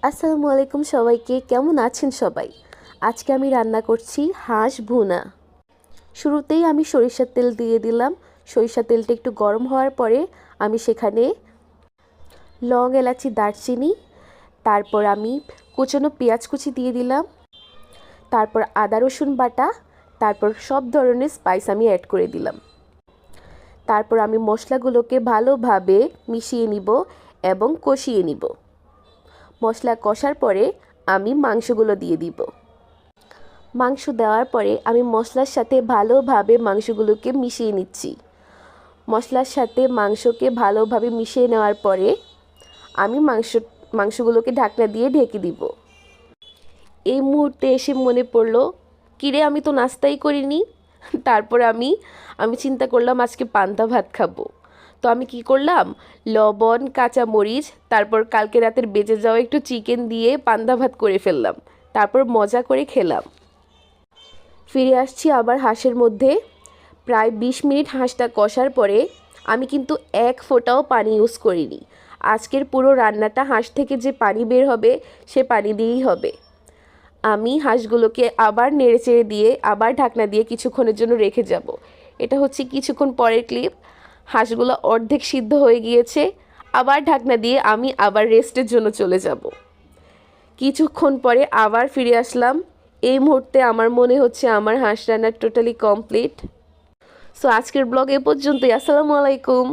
আসসালামু আলাইকুম সবাইকে, কেমন আছেন সবাই? আজকে আমি রান্না করছি হাঁস ভুনা। শুরুতেই আমি সরিষার তেল দিয়ে দিলাম। সরিষার তেলটা একটু গরম হওয়ার পরে আমি সেখানে লং, এলাচি, দারচিনি, তারপর আমি কুচনো পেঁয়াজ কুচি দিয়ে দিলাম, তারপর আদা রসুন বাটা, তারপর সব ধরনের স্পাইস আমি অ্যাড করে দিলাম। তারপর আমি মশলাগুলোকে ভালোভাবে মিশিয়ে নিব এবং কষিয়ে নিব। মশলা কষার পরে আমি মাংসগুলো দিয়ে দিব। মাংস দেওয়ার পরে আমি মশলার সাথে ভালোভাবে মাংসগুলোকে মিশিয়ে নিচ্ছি। মশলার সাথে মাংসকে ভালোভাবে মিশিয়ে নেওয়ার পরে আমি মাংসগুলোকে ঢাকনা দিয়ে ঢেকে দিব। এই মুহূর্তে এসে মনে পড়লো, কিরে আমি তো নাস্তাই করিনি। তারপর আমি চিন্তা করলাম আজকে পান্তা ভাত খাবো। তো আমি কি করলাম, লবণ, কাঁচামরিচ, তারপর কালকে রাতের বেঁচে যাওয়া একটু চিকেন দিয়ে পান্তা ভাত করে ফেললাম। তারপর মজা করে খেলাম। ফিরে আসছি আবার হাঁসের মধ্যে। প্রায় 20 মিনিট হাঁসটা কষার পরে আমি কিন্তু এক ফোঁটাও পানি ইউজ করিনি। আজকের পুরো রান্নাটা হাঁস থেকে যে পানি বের হবে সে পানি দিয়েই হবে। আমি হাঁসগুলোকে আবার নেড়েচেড়ে দিয়ে আবার ঢাকনা দিয়ে কিছুক্ষণের জন্য রেখে যাব। এটা হচ্ছে কিছুক্ষণ পরের ক্লিপ। হাঁসগুলো অর্ধেক সিদ্ধ হয়ে গিয়েছে। আবার ঢাকনা দিয়ে আমি আবার রেস্টের জন্য চলে যাব। কিছুক্ষণ পরে আবার ফিরে আসলাম। এই মুহূর্তে আমার মনে হচ্ছে আমার হাঁস রান্না টোটালি কমপ্লিট। সো আজকের ব্লগ এ পর্যন্তই। আসসালামু আলাইকুম।